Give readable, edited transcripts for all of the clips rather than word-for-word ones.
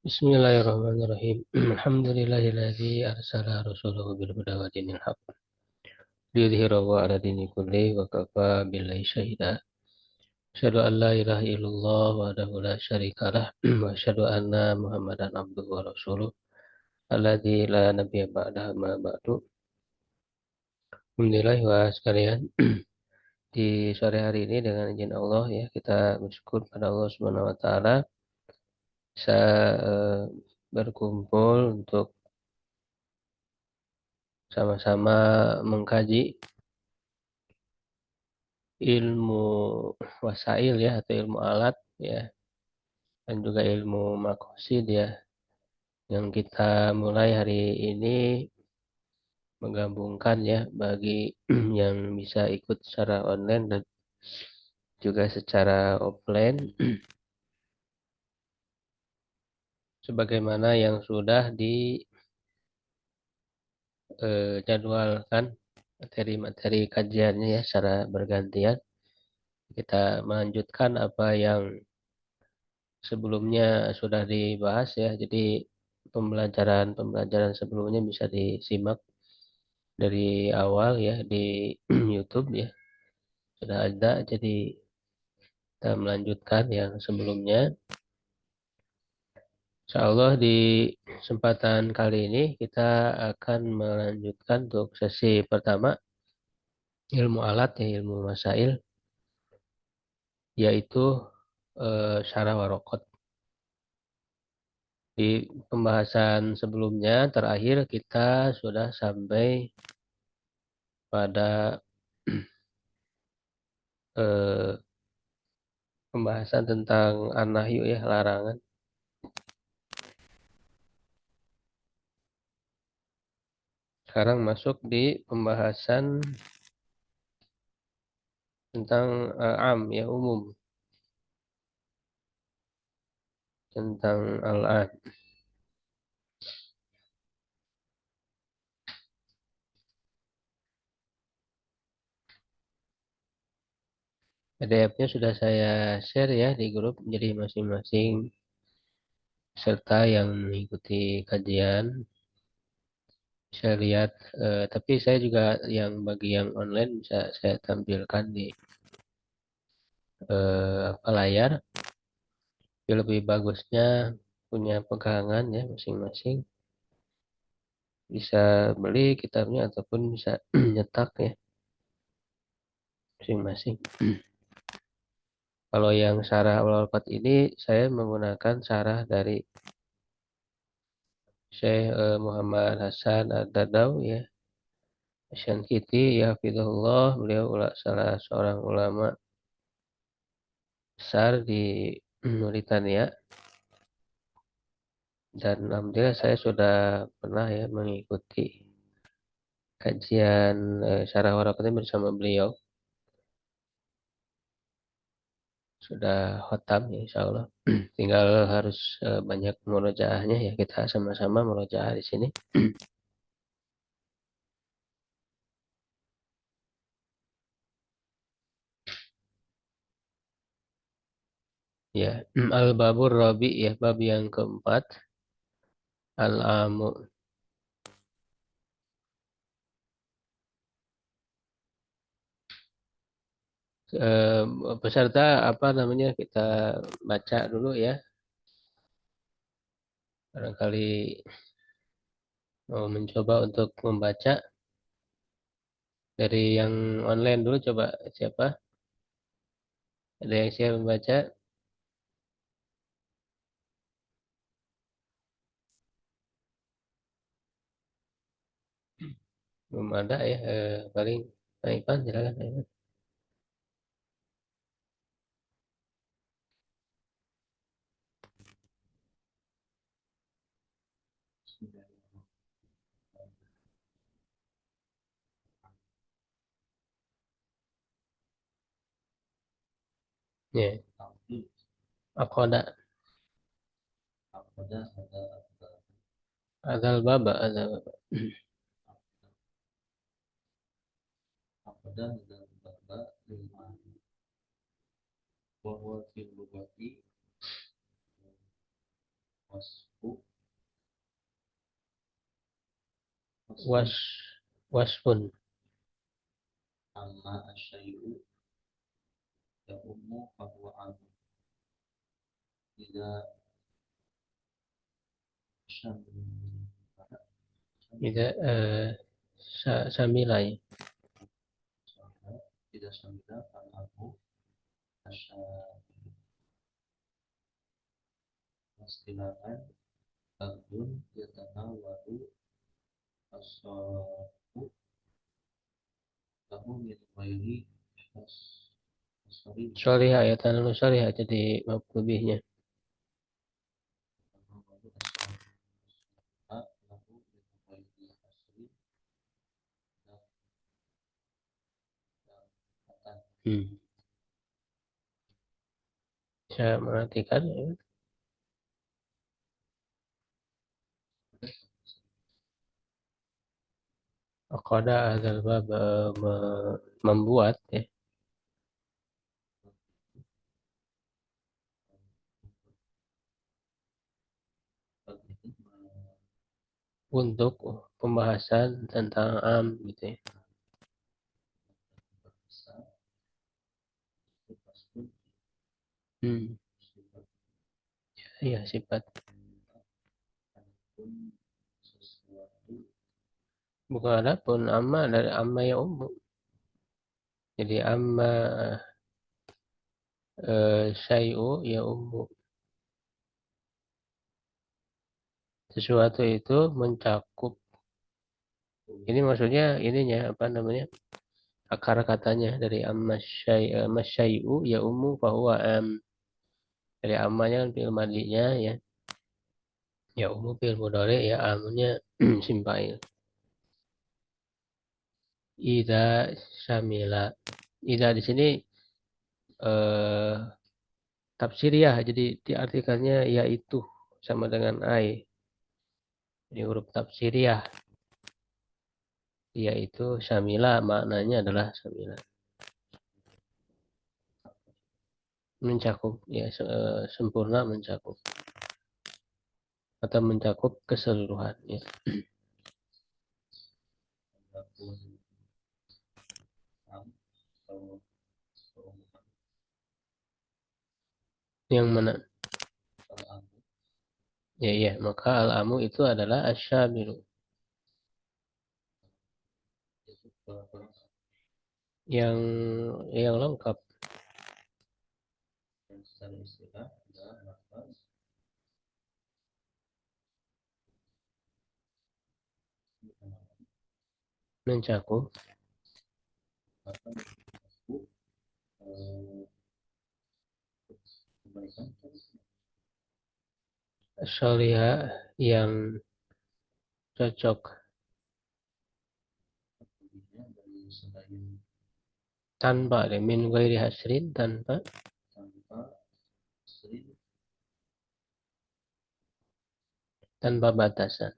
Bismillahirrahmanirrahim. Alhamdulillahilladzi arsala rasulahu bil huda wa dinil haq. Liyudhhirahu 'ala dini kullihi wa kafa billahi syahida. Asyhadu an la ilaha illallah wahdahu la syarika lah wa asyhadu anna Muhammadan abduhu wa rasuluh alladzi la nabiyya ba'dahu ma ba'du. Alhamdulillah wa sekalian, di sore hari ini dengan izin Allah ya kita bersyukur pada Allah Subhanahu wa taala bisa berkumpul untuk sama-sama mengkaji ilmu wasail ya atau ilmu alat ya, dan juga ilmu makosid ya, yang kita mulai hari ini menggabungkan ya bagi yang bisa ikut secara online dan juga secara offline sebagaimana yang sudah dijadwalkan materi-materi kajiannya ya secara bergantian. Kita melanjutkan apa yang sebelumnya sudah dibahas ya. Jadi pembelajaran sebelumnya bisa disimak dari awal ya di YouTube ya. Sudah ada, jadi kita melanjutkan yang sebelumnya. Insyaallah di kesempatan kali ini kita akan melanjutkan untuk sesi pertama ilmu alat ya, ilmu masail, yaitu syarah waraqat. Di pembahasan sebelumnya terakhir kita sudah sampai pada eh, pembahasan tentang an-nahyu ya, larangan. Sekarang masuk di pembahasan tentang am ya, umum, tentang al-an. PDF-nya sudah saya share ya di grup, jadi masing-masing peserta yang mengikuti kajian saya lihat, tapi saya juga yang bagi yang online bisa saya tampilkan di layar. Tapi lebih bagusnya punya pegangan ya masing-masing, bisa beli kitabnya ataupun bisa nyetak ya masing-masing. Kalau yang syarah al-Warqat ini saya menggunakan syarah dari Syekh Muhammad Hasan Ad-Dadaw ya, Asyankiti ya hafizahullah. Beliau salah seorang ulama besar di Mauritania, dan alhamdulillah saya sudah pernah ya mengikuti kajian syarah Waraqat ini bersama beliau. Sudah khatam ya insya Allah. Tinggal harus banyak murojaahnya ya, kita sama-sama murojaah di sini. Ya, al-babur rabi ya, bab yang keempat, al-amu. Eh, Peserta apa namanya, kita baca dulu ya. Barangkali mau mencoba untuk membaca dari yang online dulu, coba siapa? Ada yang siap membaca? Belum ada ya. Paling Pak Ipan, silakan Pak Ipan. Ya, Akoda. Adal baba, adal baba. Was wasfun. Amma asyai'u ya ummu fahuwa amu. Ida syamila Tidak samilai. tidak syamila fal amu asya istilahan abdun yatanawalu asabu lahu min ghairi asari Syarih ayatan syarih jadi mafhumnya. yatanawalu asabu lahu min ghairi asari dan Saya perhatikan ya. Qada adzal bab membuat ya, untuk pembahasan tentang gitu ya. Iya sifat. Bukan ada pun amma dari amma ya umum. Jadi amma syai'u ya umum. Sesuatu itu mencakup. Ini maksudnya ininya apa namanya? Akar katanya dari amma syai'u ya umum fahuwa am. Dari ammanya kan fi'il madinya ya. Ya umum fi'il mudhari ya amnya simpail. Ida syamila. Ida di sini eh, tafsiriyah, jadi diartikannya yaitu sama dengan ai. Jadi huruf tafsiriyah yaitu syamila, maknanya adalah syamila. Mencakup ya sempurna mencakup atau mencakup keseluruhan ya. Yang mana? Ya ya, maka al-amu itu adalah asyamilu. Yang lengkap. Mencakup syariah yang cocok tanpa ada min ghairi hasrin, tanpa batasan.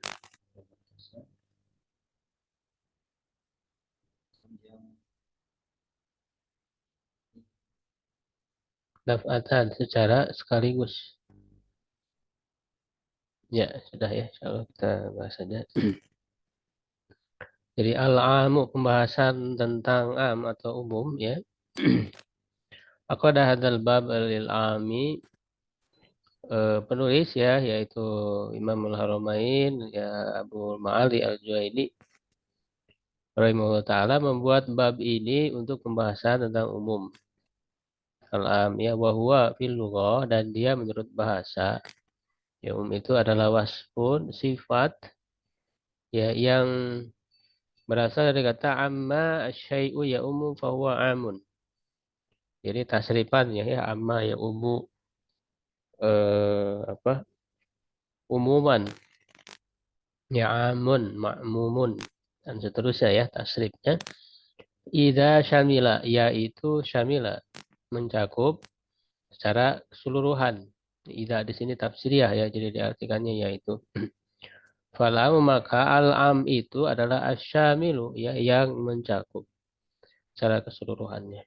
Daf'atan secara sekaligus. Ya, sudah ya. Kalau kita bahas saja. Jadi al-amu pembahasan tentang am atau umum ya. Aku ada hadal bab lil ami penulis ya yaitu Imamul Haramain ya Abu Ma'ali Al-Juwaini rahimahullah taala membuat bab ini untuk pembahasan tentang umum. Al-am ya wa huwa fil lughah, dan dia menurut bahasa ya itu adalah wasfun sifat ya yang berasal dari kata amma syai'u ya umum fahuwa amun. Jadi tasrifannya ya amma ya umum apa umuman ya amun ma'mumun dan seterusnya ya tasrifnya. Ida syamila yaitu syamila mencakup secara keseluruhan. Ida di sini tafsiriyah ya, jadi diartikannya yaitu. Falam maka al-am itu adalah asyamilu ya yang mencakup secara keseluruhannya.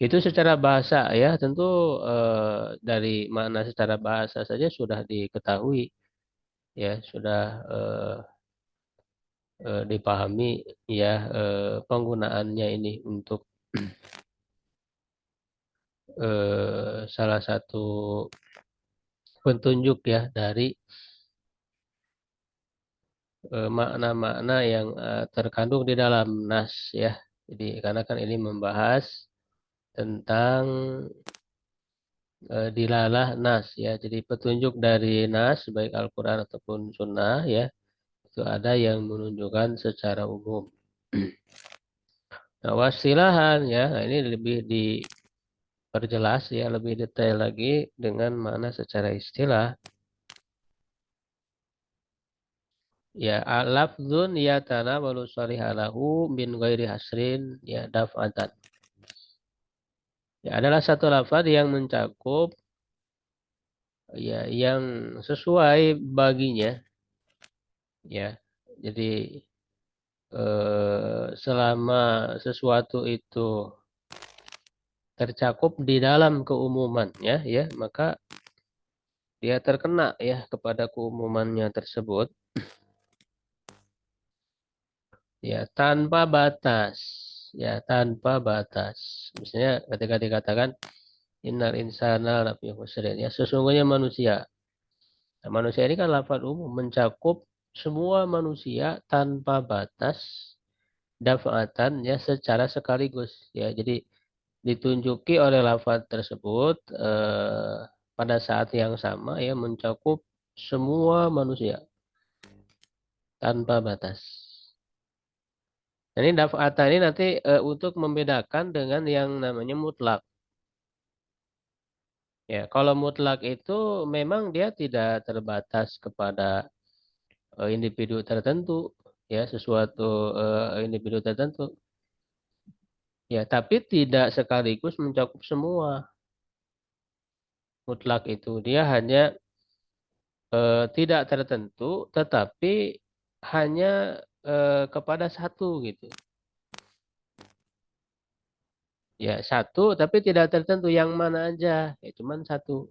Itu secara bahasa ya, tentu dari makna secara bahasa saja sudah diketahui ya, sudah dipahami ya penggunaannya ini untuk salah satu petunjuk ya dari makna-makna yang terkandung di dalam nas ya. Jadi karena kan ini membahas tentang dilalah nas ya. Jadi petunjuk dari nas baik Al-Qur'an ataupun sunnah ya, itu ada yang menunjukkan secara umum. Nah, wasilahan ya, nah ini lebih diperjelas ya, lebih detail lagi dengan makna secara istilah. Ya, lafzun ya tanawalu shalihalahu min ghairi hasrin ya daf'atan. Ya, adalah satu lafaz yang mencakup ya yang sesuai baginya ya. Jadi selama sesuatu itu tercakup di dalam keumumannya ya, maka dia terkena ya kepada keumumannya tersebut ya tanpa batas ya tanpa batas. Misalnya ketika dikatakan innal insana lafi khusrin ya sesungguhnya manusia. Nah, manusia ini kan lafaz umum mencakup semua manusia tanpa batas daf'atan ya secara sekaligus ya. Jadi ditunjuki oleh lafaz tersebut pada saat yang sama ya mencakup semua manusia tanpa batas. Nah, ini daf'atan ini nanti untuk membedakan dengan yang namanya mutlak. Ya, kalau mutlak itu memang dia tidak terbatas kepada individu tertentu, ya sesuatu individu tertentu. Ya, tapi tidak sekaligus mencakup semua. Mutlak itu dia hanya tidak tertentu, tetapi hanya kepada satu gitu. Ya, satu tapi tidak tertentu yang mana aja, ya cuman satu.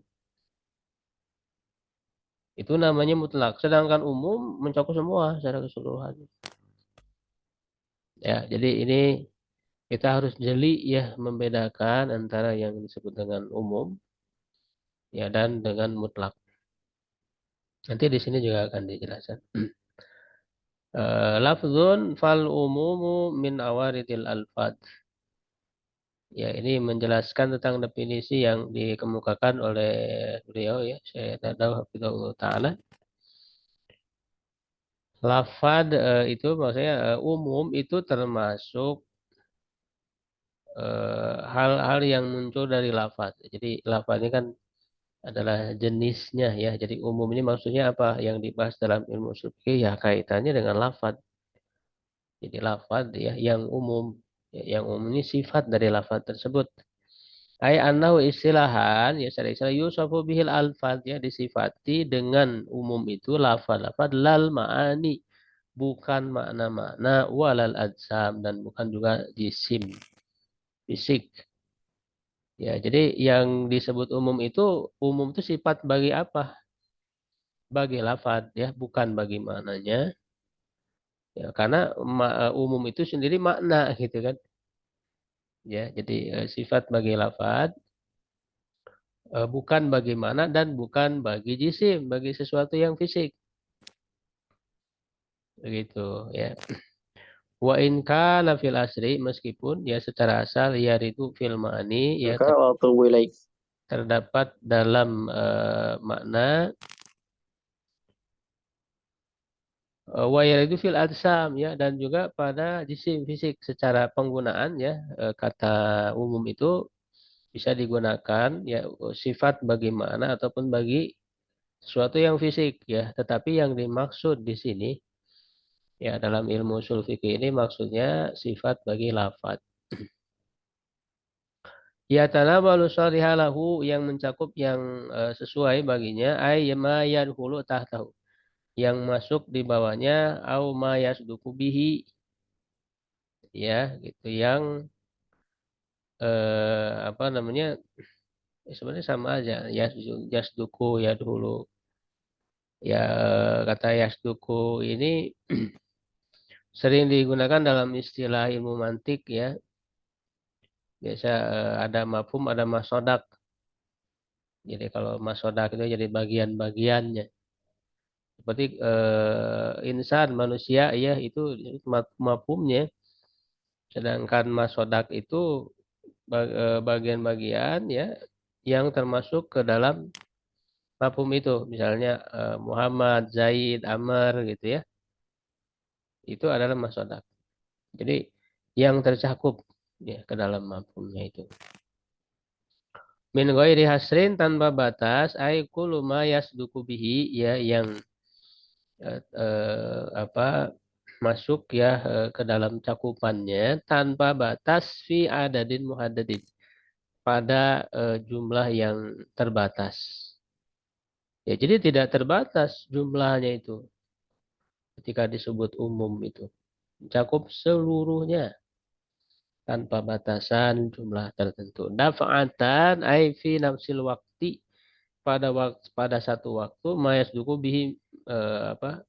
Itu namanya mutlak. Sedangkan umum mencakup semua secara keseluruhan. Ya, jadi ini kita harus jeli ya membedakan antara yang disebut dengan umum ya dan dengan mutlak. Nanti di sini juga akan dijelaskan. Lafzun fal umumu min awaridil alfad. Ya, ini menjelaskan tentang definisi yang dikemukakan oleh beliau ya, saya tahu hafizahullah taala. Lafad itu maksudnya umum itu termasuk hal-hal yang muncul dari lafaz. Jadi lafaz ini kan adalah jenisnya ya. Jadi umum ini maksudnya apa? Yang dibahas dalam ilmu ushul fikih ya kaitannya dengan lafaz. Jadi lafaz ya yang umum. Ya, yang umum ini sifat dari lafaz tersebut. Ai annahu istilahan ya secara istilah yusafu bihil alfaz ya disifati dengan umum itu lafaz-lafaz lal ma'ani bukan makna-makna walal ajsam dan bukan juga jisim fisik. Ya, jadi yang disebut umum itu sifat bagi apa? Bagi lafaz ya, bukan bagi maknanya. Ya, karena umum itu sendiri makna gitu kan. Ya, jadi sifat bagi lafaz bukan bagi makna dan bukan bagi jisim, bagi sesuatu yang fisik. Begitu ya. Wa in kana fil asri meskipun ya secara asal ya itu fil ma'ani ya terdapat dalam makna wayar itu fil adsam ya dan juga pada jisim fisik secara penggunaan ya kata umum itu bisa digunakan ya sifat bagi makna ataupun bagi sesuatu yang fisik ya tetapi yang dimaksud di sini ya dalam ilmu ushul fikih ini maksudnya sifat bagi lafaz ya tanabalu shalihalahu yang mencakup yang sesuai baginya ay ma yadkhulu tahtahu yang masuk di bawahnya au ma yasduku bihi ya gitu yang apa namanya sebenarnya sama aja yasduku ya dulu ya kata yasduku ini sering digunakan dalam istilah ilmu mantik ya. Biasa ada mafhum, ada masodak. Jadi kalau masodak itu jadi bagian-bagiannya. Seperti insan manusia ya itu mafhumnya. Sedangkan masodak itu bagian-bagian ya yang termasuk ke dalam mafhum itu. Misalnya Muhammad, Zaid, Amr gitu ya. Itu adalah masodak. Jadi yang tercakup ya ke dalam mafhumnya itu. Min ghairi hasrin tanpa batas ay kullu ma yasduku bihi ya yang apa masuk ya ke dalam cakupannya tanpa batas fi adadin muhaddadin pada jumlah yang terbatas. Ya, jadi tidak terbatas jumlahnya itu ketika disebut umum itu. Mencakup seluruhnya tanpa batasan jumlah tertentu. Dafa'atan ay fi nafsil waktu pada satu waktu mayasduku bihi apa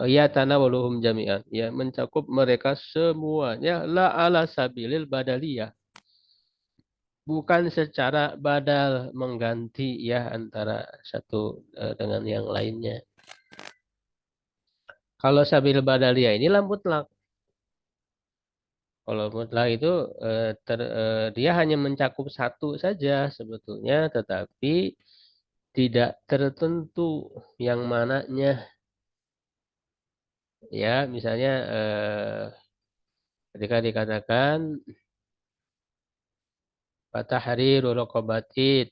ya tanawaluhum jami'an ya mencakup mereka semuanya la ala sabilil badaliyah bukan secara badal mengganti ya antara satu dengan yang lainnya. Kalau sabil badaliyah ini mutlak. Kalau mutlak itu dia hanya mencakup satu saja sebetulnya, tetapi tidak tertentu yang mananya. Ya, misalnya ketika dikatakan fatahriru raqabatin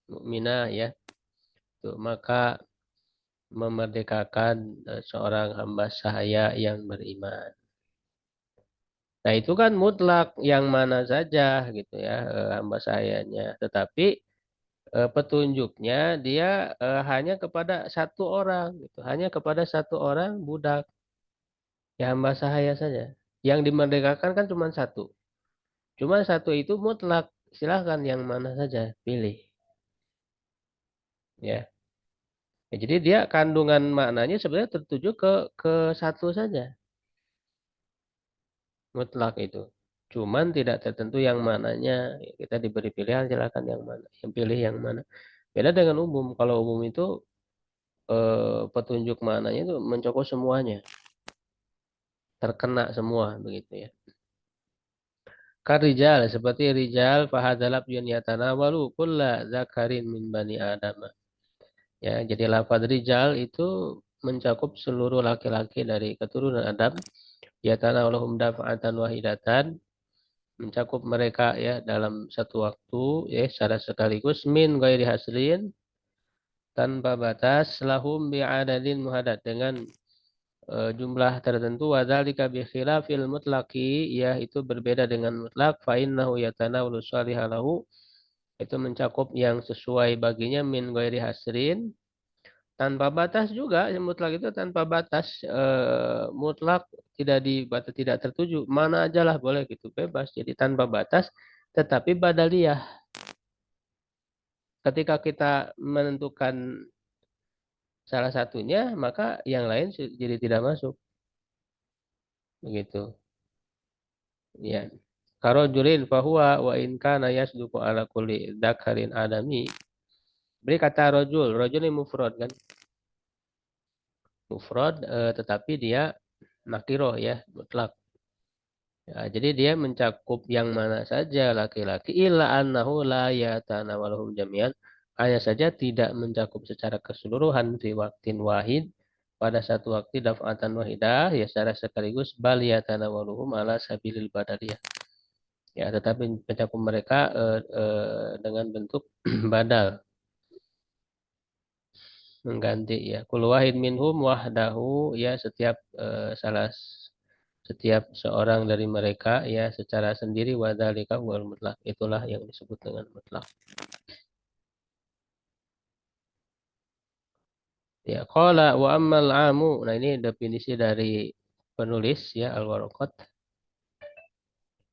mukminah ya, tuh, maka memerdekakan seorang hamba sahaya yang beriman. Nah, itu kan mutlak yang mana saja gitu ya hamba sahayanya. Tetapi petunjuknya dia hanya kepada satu orang gitu. Hanya kepada satu orang budak ya hamba sahaya saja. Yang dimerdekakan kan cuma satu. Cuma satu itu mutlak. Silahkan yang mana saja pilih. Ya. Ya, jadi dia kandungan maknanya sebenarnya tertuju ke satu saja. Mutlak itu. Cuman tidak tertentu yang mananya. Kita diberi pilihan silahkan yang mana. Yang pilih yang mana. Beda dengan umum. Kalau umum itu petunjuk maknanya itu mencakup semuanya. Terkena semua begitu ya. Karijal seperti rijal fahadalab yunyatana walu kulla zakarin min bani adam. Ya, jadi lafaz rijal itu mencakup seluruh laki-laki dari keturunan Adam. Yatana walahum dafa'atan wahidatan mencakup mereka ya dalam satu waktu ya secara sekaligus min ghairi hasrin tanpa batas lahum bi'adadin muhaddad dengan jumlah tertentu wadzalika bi khilafil mutlaqi ya itu berbeda dengan mutlak fa innahu yatanawwalu shalihalahu itu mencakup yang sesuai baginya min ghairi hasrin tanpa batas juga yang mutlak itu tanpa batas mutlak tidak dibatas tidak tertuju mana aja lah boleh gitu bebas jadi tanpa batas tetapi badaliyah ketika kita menentukan salah satunya maka yang lain jadi tidak masuk begitu ya karojulin fahuwa wa in kana yasduqu ala kulli dzakarin adami beri kata rojul rojul ini mufrad kan mufrad tetapi dia nakiro ya mutlak. Ya, jadi dia mencakup yang mana saja laki-laki illa annahu la yatanawalhum jami'an hanya saja tidak mencakup secara keseluruhan di waktin wahid pada satu waktu daf'atan wahidah ya secara sekaligus bal yatanawaluhum ala sabilil badaliyah. Ya, tetapi mencakup mereka dengan bentuk badal mengganti ya. Kul wahid minhum wahdahu ya setiap seorang dari mereka ya secara sendiri wadzalika wal mutlak itulah yang disebut dengan mutlak. Ya qala wa ammal amu nah ini definisi dari penulis ya Al-Waraqat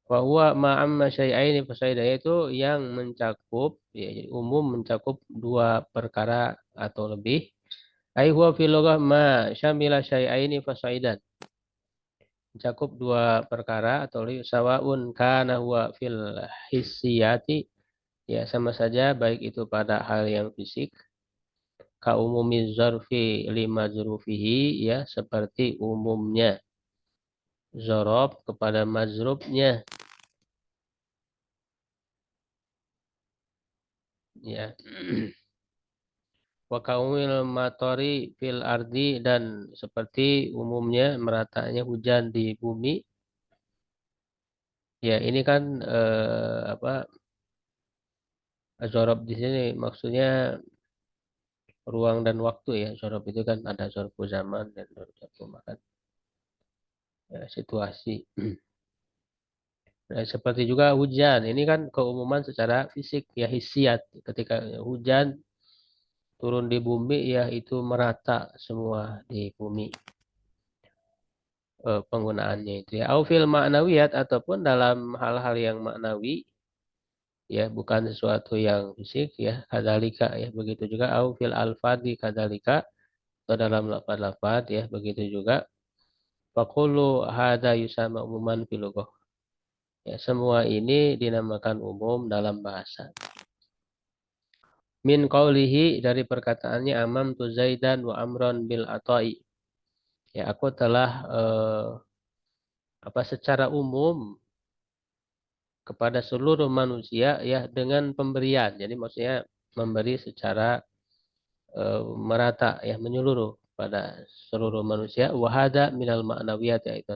wa huwa ma amma syai'aini fasaida itu yang mencakup ya jadi umum mencakup dua perkara atau lebih ai huwa fil lughah ma syamila syai'aini fasaidan mencakup dua perkara atau sawaun kana huwa fil hissiyati, ya sama saja baik itu pada hal yang fisik, ka umumi zarfi lima zurufihi, ya seperti umumnya zorob kepada mazrubnya, ya. Wa kaumil matori fil ardi, dan seperti umumnya meratanya hujan di bumi. Ya, ini kan apa, zorob di sini maksudnya ruang dan waktu, ya. Zorob itu kan ada zorfu zaman dan zorfu makan, ya, situasi. Nah, seperti juga hujan. Ini kan keumuman secara fisik, ya, hisiat. Ketika hujan turun di bumi, ya itu merata semua di bumi, penggunaannya itu, ya. Au fil ma'nawiyat, ataupun dalam hal-hal yang maknawi, ya bukan sesuatu yang fisik, ya. Kadzalika, ya begitu juga. Au fil alfadi kadzalika, atau dalam lafaz-lafaz, ya begitu juga. Faqulu hadza yusama umuman fil lughah. Ya, semua ini dinamakan umum dalam bahasa. Min qaulihi, dari perkataannya, amam tu Zaidan wa Amron bil ata'i. Ya, aku telah secara umum kepada seluruh manusia, ya dengan pemberian. Jadi maksudnya memberi secara merata, ya menyeluruh pada seluruh manusia. Wahada minal ma'nawiyat, ya itu.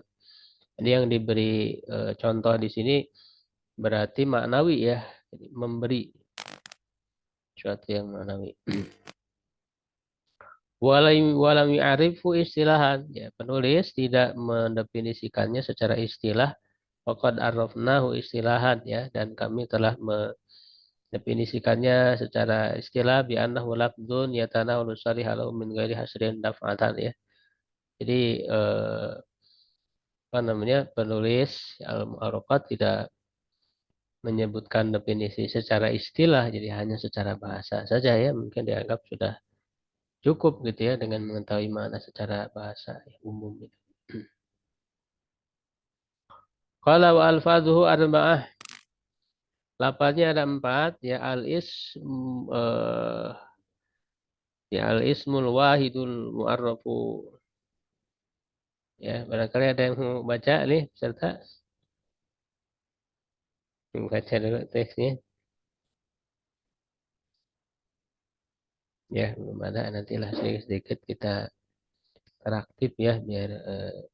Jadi yang diberi contoh di sini berarti maknawi, ya. Jadi memberi sesuatu yang maknawi. Walam yu'arifu istilahan, ya penulis tidak mendefinisikannya secara istilah. Faqad arrafnahu istilahan, ya, dan kami telah mendefinisikannya secara istilah bi annahu lafdzun yatanawwalu sarihalahu min ghairi hasrin daf'atan, ya. Jadi apa namanya, penulis al-mu'arrafat tidak menyebutkan definisi secara istilah, jadi hanya secara bahasa saja, ya. Mungkin dianggap sudah cukup gitu, ya, dengan mengetahui makna secara bahasa, ya, umum itu. Qala wa alfazuhu arba'ah. Lafaznya ada 4, ya. Ya al-ismul wahidul mu'arrafu. Ya, barangkali ada yang mau baca nih serta baca dulu teksnya. Ya, belum ada, nantilah sedikit-sedikit kita interaktif, ya, biar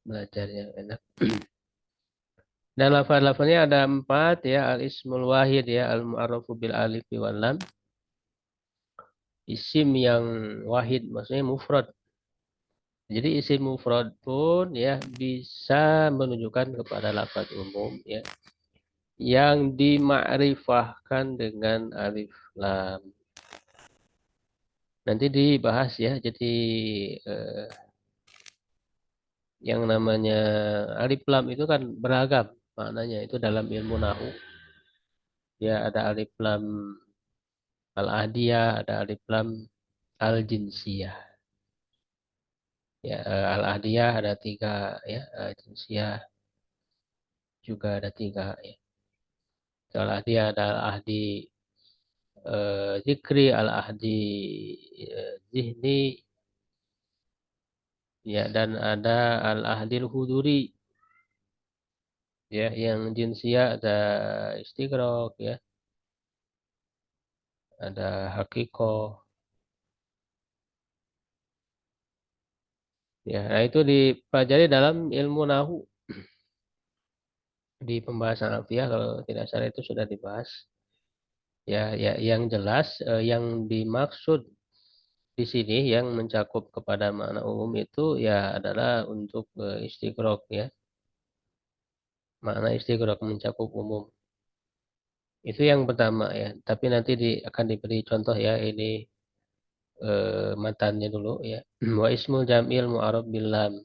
belajarnya enak. Dan lafaz-lafaznya ada 4, ya. Al-ismul wahid, ya, al-mu'arrafu bil alif wal lam. Isim yang wahid maksudnya mufrad. Jadi isim mufrad pun, ya, bisa menunjukkan kepada lafaz umum, ya, yang dimakrifahkan dengan alif lam. Nanti dibahas, ya. Jadi eh, yang namanya alif lam itu kan beragam maknanya itu dalam ilmu nahu. Ya, ada alif lam al-ahdiyah, ada alif lam al-jinsiyah. Ya, al-ahdiyah ada 3, ya. Jinsiyah juga ada 3, ya. Al-ahdiyah ada al-ahdi zikri, al-ahdi zihni, ya, dan ada al-ahdil huduri, ya. Yang jinsiyah ada istighraq, ya, ada hakikoh, ya. Nah, itu dipelajari dalam ilmu nahu di pembahasan alfiah, kalau tidak salah itu sudah dibahas, ya. Ya, yang jelas yang dimaksud di sini yang mencakup kepada makna umum itu, ya adalah untuk istighraq, ya. Makna istighraq mencakup umum. Itu yang pertama, ya. Tapi nanti akan diberi contoh, ya. Ini matannya dulu, ya. Wa ismul jamil mu'arab bil lam.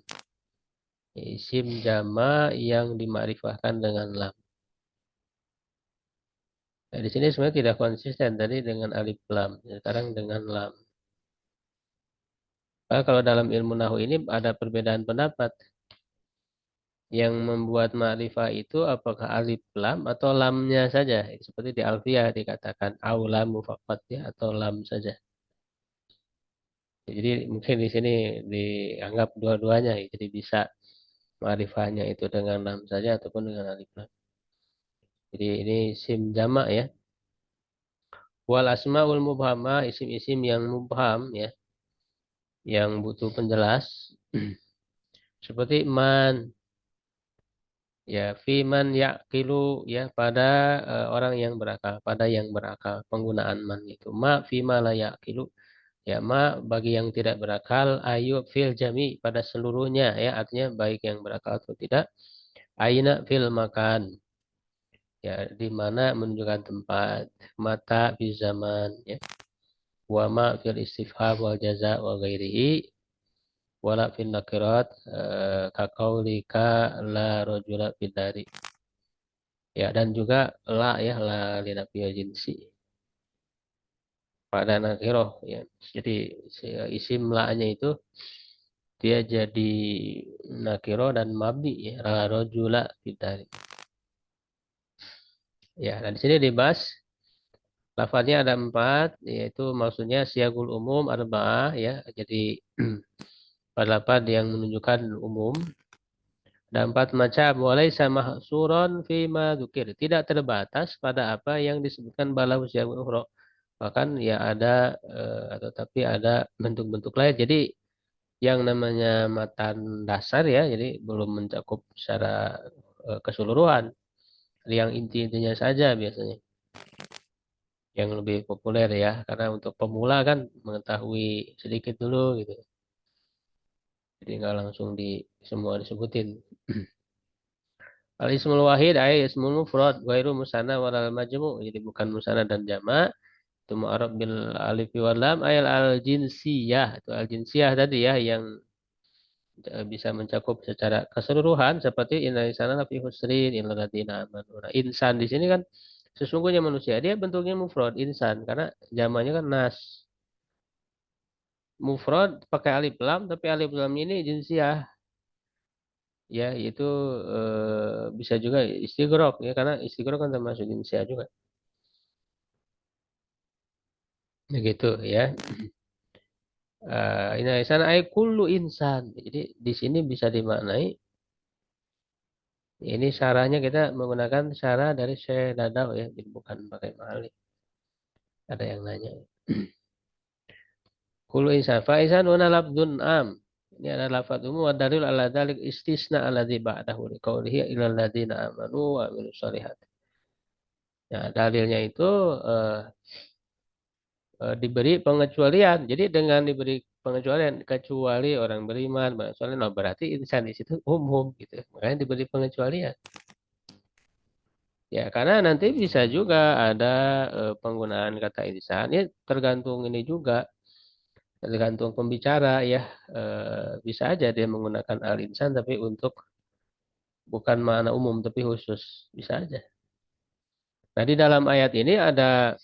Isim jama yang dimakrifahkan dengan lam. Nah, di sini sebenarnya tidak konsisten tadi dengan alif lam, sekarang dengan lam. Kalau dalam ilmu nahu ini ada perbedaan pendapat. Yang membuat ma'rifah itu apakah alif lam atau lamnya saja? Seperti di Alfiyah dikatakan au lamu faqat ya, atau lam saja. Jadi mungkin di sini dianggap dua-duanya. Jadi bisa ma'rifahnya itu dengan lam saja ataupun dengan alif lam. Jadi ini isim jamak ya. Wal asmaul mubhamah, isim-isim yang mubham ya, yang butuh penjelas. Seperti man ya, fiman yaqilu ya, pada orang yang berakal, pada yang berakal. Penggunaan man itu ma fima la yaqilu ya, ma bagi yang tidak berakal, ayu fil jami pada seluruhnya ya, artinya baik yang berakal atau tidak. Aina fil makan ya, di mana menunjukkan tempat. Mata fi zaman ya, wa ma fil istifham wal jaza wa ghairihi, wala fil nakirat kaqaulika la rajula fid dari. Ya, dan juga la ya, la linafiyah jinsi pada nakiroh ya. Jadi isim la-nya itu dia jadi nakiroh dan mabni ya, la rajula fid dari. Ya, dan di sini dibahas lafadznya ada 4, yaitu maksudnya siagul umum arba'ah ya. Jadi pada lafadz yang menunjukkan umum ada 4 macam. Walaysa mahsuron fima dzukir. Tidak terbatas pada apa yang disebutkan balahu siagul ukhra. Bahkan ya ada atau tapi ada bentuk-bentuk lain. Jadi yang namanya matan dasar ya, jadi belum mencakup secara keseluruhan. Yang inti-intinya saja biasanya yang lebih populer ya, karena untuk pemula kan mengetahui sedikit dulu gitu, jadi nggak langsung di semua disebutin. Al ismul wahid ay ismul mufrad ghairu musanna walal majmu, jadi bukan musanna dan jamak. Itu mu'arab bil alif wal lam ayal al jinsiyah, itu al jinsiyah tadi ya, yang bisa mencakup secara keseluruhan, seperti inna insana lafi husrin illa alladziina amanu. Nah, insan di sini kan sesungguhnya manusia, dia bentuknya mufrad insan karena jamaknya kan nas. Mufrad pakai alif lam, tapi alif lam ini jinsiah ya, itu bisa juga istighraq ya, karena istighraq kan termasuk jinsiah juga. Begitu ya. Ini sana ay kullu insan. Jadi di sini bisa dimaknai, ini syarahnya kita menggunakan syarah dari Syekh Dadau ya, jadi bukan pakai malik. Ada yang nanya. Kullu insan. Fa insan una lafdzun am. Ini adalah lafaz umum wa dalil ala dzalik istisna alladzi ba'dahu liqaulihi illal ladzina amanu wa amilus shalihat. Nah, dalilnya itu eh, diberi pengecualian. Jadi dengan diberi pengecualian, kecuali orang beriman, soalnya no, berarti insan di situ umum gitu. Makanya diberi pengecualian. Ya, karena nanti bisa juga ada penggunaan kata insan. Ini tergantung ini juga, tergantung pembicara ya. Bisa aja dia menggunakan al insan tapi untuk bukan makna umum tapi khusus, bisa aja. Nah, di dalam ayat ini ada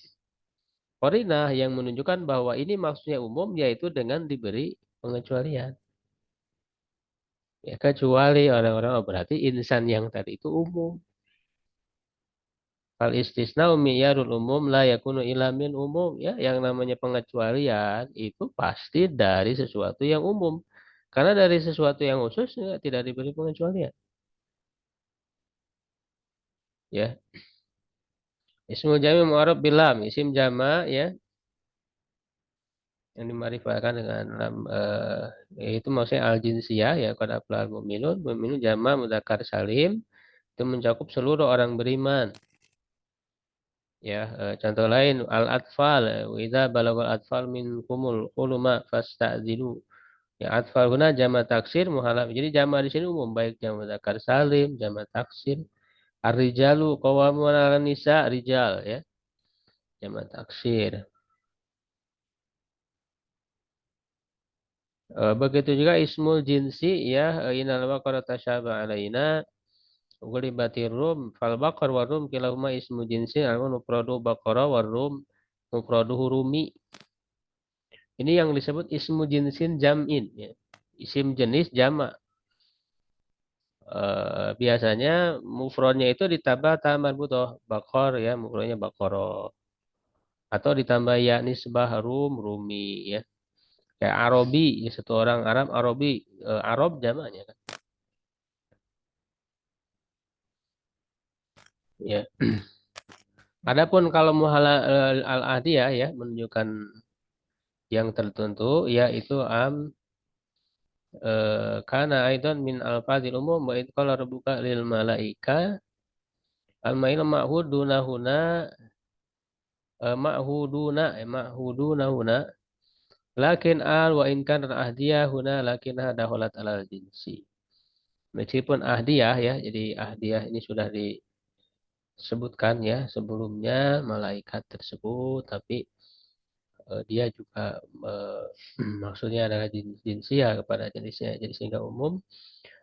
qarinah yang menunjukkan bahwa ini maksudnya umum, yaitu dengan diberi pengecualian. Ya, kecuali orang-orang, oh, berarti insan yang tadi itu umum. Fal istisna'u miyarul umum la yakunu illa min umum. Ya, yang namanya pengecualian itu pasti dari sesuatu yang umum. Karena dari sesuatu yang khusus ya, tidak diberi pengecualian. Ya, ismul jami mu'arab bilam, isim jama ya, yang dimarifatkan dengan lam, itu maksudnya al jinsiyah ya, qad aflahal mu'minun. Mu'minun jama mudzakkar salim, itu mencakup seluruh orang beriman. Ya, contoh lain al-atfal, wa idza balagal atfal minkumul huluma fasta'dzilu. Ya, atfal guna jama taksir muhalaf. Jadi jama di sini umum, baik jama mudzakkar salim, jama taksir. Ar-rijalu qawamun 'alan nisa, rijal ya, jama taksir. Begitu juga ismul jinsi ya, inal baqara tasyaba alaina ghulibatir rum fal baqar wa rum kilahuma ismu jinsin al mufradu baqara wa rum mufraduhu rumi. Ini yang disebut ismu jinsin jam'in ya. Isim jenis jamak. biasanya mufrodnya itu ditambah ta marbutoh bakor ya, mufrodnya bakoro, atau ditambah ya nisbah rum rumi ya, kayak Arabi ya, satu orang Arab Arabi, Arab jamaknya kan ya. Adapun kalau muhala al ahdiyah ya, menunjukkan yang tertentu ya, itu karena aidan min al-fadil umum wa id qala rabbuka lil malaika al-mail ma'huduna huna, ma'huduna huna lakin al wa in kana ahdiyah huna lakin dakhalat alal jinsi. Meskipun ahdiyah ya, jadi ahdiyah ini sudah disebutkan ya sebelumnya malaikat tersebut, tapi dia juga maksudnya adalah jinsia kepada jenisnya, jadi sehingga umum.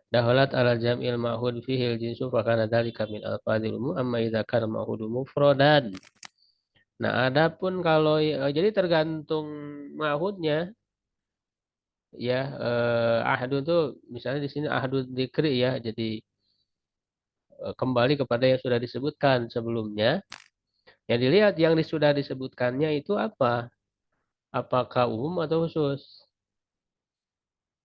Daholat ala jam'il ma'hud fihil jinsu fakana dzalika min alfadil umum amma idza kana ma'hudu mufradan. Nah, adapun kalau jadi tergantung ma'hudnya ya, ahdu itu misalnya di sini ahdu dzikri ya, jadi kembali kepada yang sudah disebutkan sebelumnya. Yang dilihat yang sudah disebutkannya itu apa? Apakah umum atau khusus?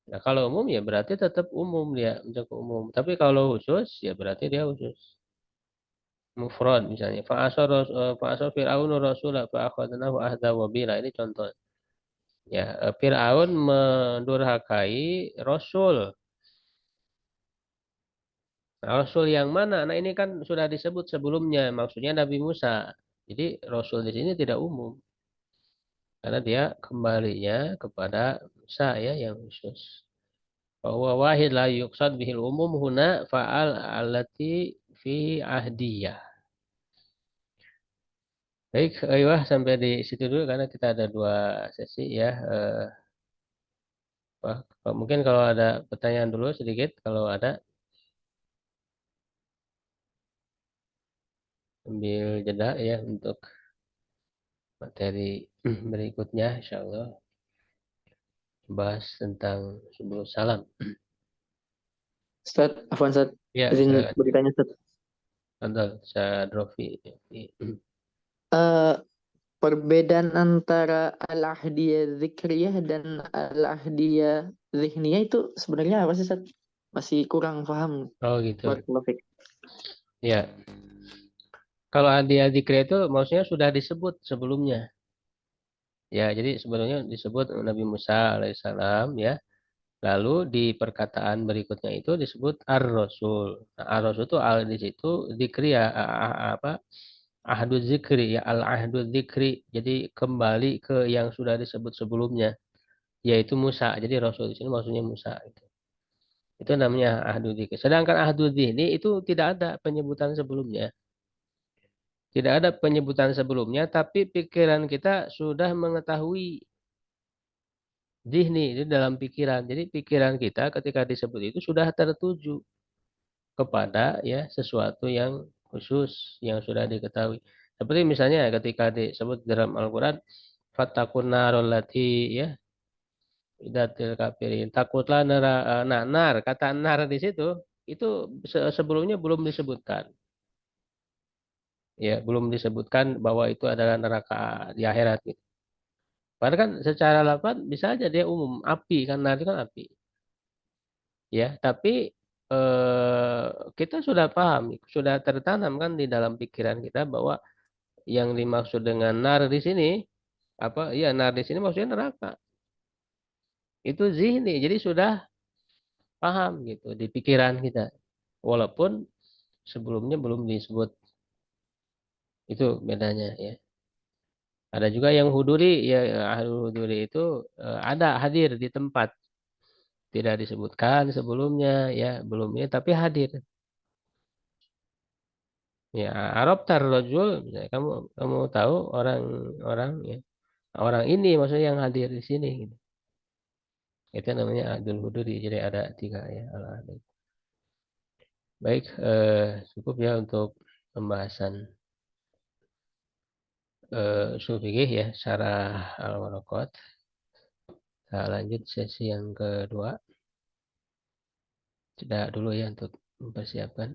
Nah, kalau umum ya berarti tetap umum dia, mencakup umum. Tapi kalau khusus ya berarti dia khusus. Mufrad misalnya. Fa'asar Fir'aunu rasulah fa'akhadnahu ahda wabila. Ini contoh. Ya, Fir'aun mendurhakai Rasul. Nah, Rasul yang mana? Nah, ini kan sudah disebut sebelumnya. Maksudnya Nabi Musa. Jadi Rasul di sini tidak umum. Karena dia kembalinya kepada Musa ya yang khusus. Bahwa wahid la yuqsad bihil umum huna fa'al allati fi ahdiyah. Baik, Ayo sampai di situ dulu karena kita ada dua sesi ya. Mungkin kalau ada pertanyaan dulu sedikit, kalau ada ambil jeda ya untuk materi berikutnya, insya Allah bahas tentang sebelum salam. Ustaz, Afwan Ustaz, Ya, izin silakan. bertanya Ustaz. Tonton, saya Drofi. Eh, Perbedaan antara al-ahdiyah zikriyah dan al-ahdiyah zihniyah itu sebenarnya apa sih Ustaz? Masih kurang paham. Oh gitu. Barakallahu fiik. Ya, kalau adik-adik itu maksudnya sudah disebut sebelumnya. Ya, jadi sebelumnya disebut Nabi Musa alaihissalam ya. Lalu di perkataan berikutnya itu disebut ar-rasul. Nah, ar-rasul itu al di situ zikri ya, apa? Ahdu zikri ya, al-ahdu zikri. Jadi kembali ke yang sudah disebut sebelumnya, yaitu Musa. Jadi rasul di sini maksudnya Musa gitu. Itu namanya ahdu zikri. Sedangkan ahdu zihni itu tidak ada penyebutan sebelumnya. Tidak ada penyebutan sebelumnya, tapi pikiran kita sudah mengetahui. Zihni itu dalam pikiran. Jadi pikiran kita ketika disebut itu sudah tertuju kepada ya sesuatu yang khusus yang sudah diketahui. Seperti misalnya ketika disebut dalam Al-Qur'an fattaqun narol lati ya idatil kafirin. Takutlah nar, kata nar di situ itu sebelumnya belum disebutkan. Ya, belum disebutkan bahwa itu adalah neraka di akhirat gitu. Padahal kan secara lafaz bisa aja dia umum, api kan, nar itu kan api. Ya, tapi kita sudah paham, sudah tertanam kan di dalam pikiran kita bahwa yang dimaksud dengan nar di sini apa? Ya, nar di sini maksudnya neraka. Itu zihni, jadi sudah paham gitu di pikiran kita. Walaupun sebelumnya belum disebut. Itu bedanya ya. Ada juga yang huduri ya, ahlu huduri itu ada hadir di tempat. Tidak disebutkan sebelumnya ya, belumnya tapi hadir. Ya, Arab tarrojul, misalnya kamu tahu orang ya, orang ini maksudnya yang hadir di sini gitu. Itu namanya adul huduri. Jadi ada tiga ya al-adil. Baik, cukup ya untuk pembahasan usul fikih ya, syarah al-waraqat. Kita lanjut sesi yang kedua. Tidak dulu ya untuk mempersiapkan